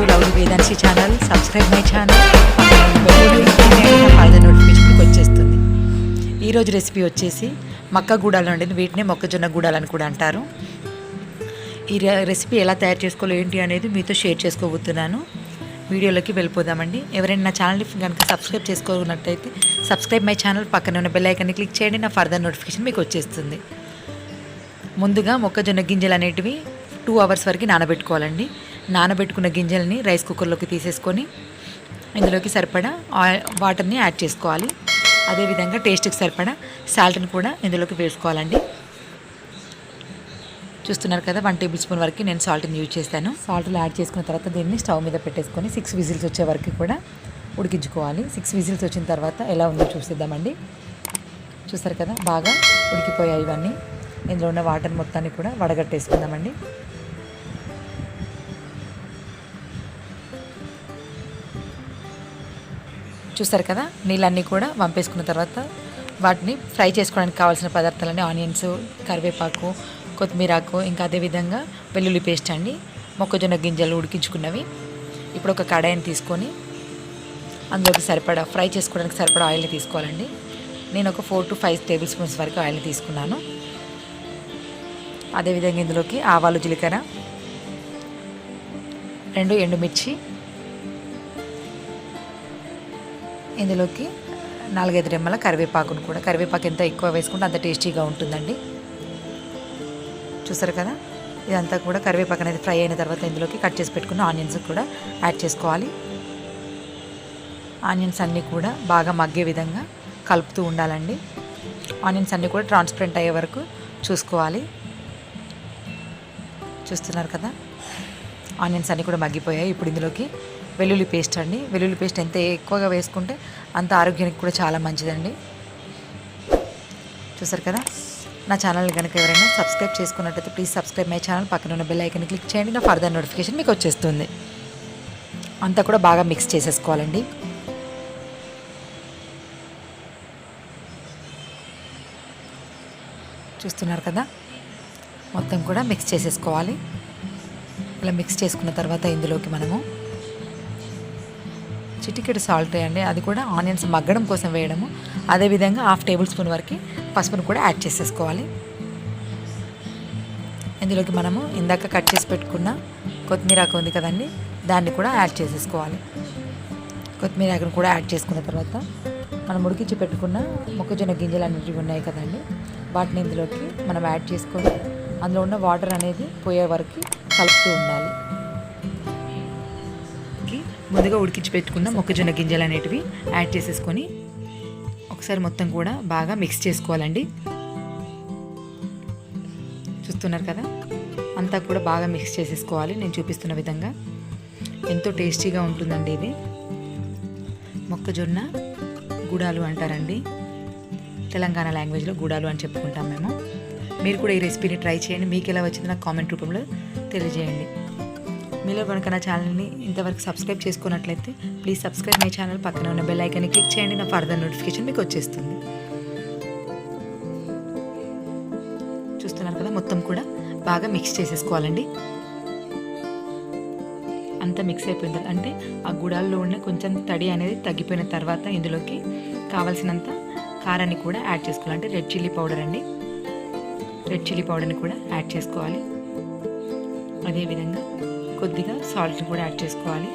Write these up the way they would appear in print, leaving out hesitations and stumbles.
To lovely Vedanshi channel. Subscribe my channel. Further notification మీకు వచ్చేస్తుంది. ఈరోజు రెసిపీ వచ్చేసి మక్క గుడాలు అండి. వీటిని మొక్కజొన్న గుడాలు అని కూడా అంటారు. ఈ రెసిపీ ఎలా తయారు చేసుకోవాలో ఏంటి అనేది మీతో షేర్ చేసుకోబోతున్నాను. వీడియోలోకి వెళ్ళిపోదామండి. ఎవరైనా నా ఛానల్ని కనుక సబ్స్క్రైబ్ చేసుకోనట్టయితే సబ్స్క్రైబ్ మై ఛానల్, పక్కన ఉన్న బెల్ ఐకాన్ని క్లిక్ చేయండి. నా ఫర్దర్ నోటిఫికేషన్ మీకు వచ్చేస్తుంది. ముందుగా మొక్కజొన్న గింజలు అనేటివి 2 అవర్స్ వరకు నానబెట్టుకోవాలండి. నానబెట్టుకున్న గింజల్ని రైస్ కుక్కర్లోకి తీసేసుకొని ఇందులోకి సరిపడా వాటర్ని యాడ్ చేసుకోవాలి. అదేవిధంగా టేస్ట్కి సరిపడా సాల్ట్ని కూడా ఇందులోకి వేసుకోవాలండి. చూస్తున్నారు కదా, 1 టేబుల్ స్పూన్ వరకు నేను సాల్ట్ని యూజ్ చేస్తాను. సాల్ట్లో యాడ్ చేసుకున్న తర్వాత దీన్ని స్టవ్ మీద పెట్టేసుకొని 6 విజిల్స్ వచ్చే వరకు కూడా ఉడికించుకోవాలి. 6 విజిల్స్ వచ్చిన తర్వాత ఎలా ఉందో చూసిద్దామండి. చూస్తారు కదా, బాగా ఉడికిపోయాయి ఇవన్నీ. ఇందులో ఉన్న వాటర్ మొత్తాన్ని కూడా వడగట్టేసుకుందామండి. చూస్తారు కదా, నీళ్ళన్నీ కూడా వంపేసుకున్న తర్వాత వాటిని ఫ్రై చేసుకోవడానికి కావాల్సిన పదార్థాలన్నీ ఆనియన్స్, కరివేపాకు, కొత్తిమీరాకు, ఇంకా అదేవిధంగా వెల్లుల్లి పేస్ట్ అండి, మొక్కజొన్న గింజలు ఉడికించుకున్నవి. ఇప్పుడు ఒక కడాయిని తీసుకొని అందులోకి సరిపడా ఫ్రై చేసుకోవడానికి సరిపడా ఆయిల్ని తీసుకోవాలండి. నేను ఒక 4 to 5 టేబుల్ స్పూన్స్ వరకు ఆయిల్ని తీసుకున్నాను. అదేవిధంగా ఇందులోకి ఆవాలు, జీలకర్ర, 2 ఎండుమిర్చి, ఇందులోకి 4-5 రెమ్మల కరివేపాకును కూడా, కరివేపాకు ఎంత ఎక్కువ వేసుకుంటే అంత టేస్టీగా ఉంటుందండి. చూసారు కదా, ఇదంతా కూడా కరివేపాకు అనేది ఫ్రై అయిన తర్వాత ఇందులోకి కట్ చేసి పెట్టుకున్న ఆనియన్స్ కూడా యాడ్ చేసుకోవాలి. ఆనియన్స్ అన్నీ కూడా బాగా మగ్గే విధంగా కలుపుతూ ఉండాలండి. ఆనియన్స్ అన్నీ కూడా ట్రాన్స్పరెంట్ అయ్యే వరకు చూసుకోవాలి. చూస్తున్నారు కదా, ఆనియన్స్ అన్నీ కూడా మగ్గిపోయాయి. ఇప్పుడు ఇందులోకి వెల్లుల్లి పేస్ట్ అండి. వెల్లుల్లి పేస్ట్ ఎంత ఎక్కువగా వేసుకుంటే అంత ఆరోగ్యానికి కూడా చాలా మంచిదండి. చూసారు కదా, నా ఛానల్ని కనుక ఎవరైనా సబ్స్క్రైబ్ చేసుకున్నట్టయితే ప్లీజ్ సబ్స్క్రైబ్ మై ఛానల్, పక్కన ఉన్న బెల్ ఐకాన్ని క్లిక్ చేయండి. నా ఫర్దర్ నోటిఫికేషన్ మీకు వచ్చేస్తుంది. అంతా కూడా బాగా మిక్స్ చేసేసుకోవాలండి. చూస్తున్నారు కదా, మొత్తం కూడా మిక్స్ చేసేసుకోవాలి. ఇలా మిక్స్ చేసుకున్న తర్వాత ఇందులోకి మనము చిటికెడు సాల్ట్ వేయండి. అది కూడా ఆనియన్స్ మగ్గడం కోసం వేయడము. అదేవిధంగా 1/2 టేబుల్ స్పూన్ వరకు పసుపును కూడా యాడ్ చేసేసుకోవాలి. ఇందులోకి మనము ఇందాక కట్ చేసి పెట్టుకున్న కొత్తిమీరాకు ఉంది కదండి, దాన్ని కూడా యాడ్ చేసేసుకోవాలి. కొత్తిమీరాకును కూడా యాడ్ చేసుకున్న తర్వాత మనం ఉడికించి పెట్టుకున్న మొక్కజొన్న గింజలు అనేవి ఉన్నాయి కదండి, వాటిని ఇందులోకి మనం యాడ్ చేసుకొని అందులో ఉన్న వాటర్ అనేది పోయే వరకు కలుపుతూ ఉండాలి. ముందుగా ఉడికించి పెట్టుకున్న మొక్కజొన్న గింజలు అనేటివి యాడ్ చేసేసుకొని ఒకసారి మొత్తం కూడా బాగా మిక్స్ చేసుకోవాలండి. చూస్తున్నారు కదా, అంతా కూడా బాగా మిక్స్ చేసేసుకోవాలి. నేను చూపిస్తున్న విధంగా ఎంతో టేస్టీగా ఉంటుందండి. ఇది మొక్కజొన్న గుడాలు అంటారండి. తెలంగాణ లాంగ్వేజ్లో గుడాలు అని చెప్పుకుంటాం మేము. మీరు కూడా ఈ రెసిపీని ట్రై చేయండి. మీకు ఎలా వచ్చింది నాకు కామెంట్ రూపంలో తెలియజేయండి. మీలో కనుక నా ఛానల్ని ఇంతవరకు సబ్స్క్రైబ్ చేసుకున్నట్లయితే ప్లీజ్ సబ్స్క్రైబ్ మై ఛానల్, పక్కన ఉన్న బెల్ ఐకాన్ని క్లిక్ చేయండి. నా ఫర్దర్ నోటిఫికేషన్ మీకు వచ్చేస్తుంది. చూస్తున్నారు కదా, మొత్తం కూడా బాగా మిక్స్ చేసేసుకోవాలండి. అంతా మిక్స్ అయిపోయింది అంటే ఆ గుడాల్లో ఉన్న కొంచెం తడి అనేది తగ్గిపోయిన తర్వాత ఇందులోకి కావాల్సినంత కారాన్ని కూడా యాడ్ చేసుకోవాలి. అంటే రెడ్ చిల్లీ పౌడర్ అండి, రెడ్ చిల్లీ పౌడర్ని కూడా యాడ్ చేసుకోవాలి. అదేవిధంగా కొద్దిగా సాల్ట్ని కూడా యాడ్ చేసుకోవాలి.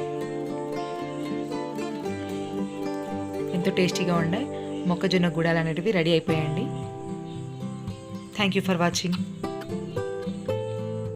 ఎంతో టేస్టీగా ఉండే మొక్కజొన్న గుడాలు అనేటివి రెడీ అయిపోయాయండి. Thank you for watching.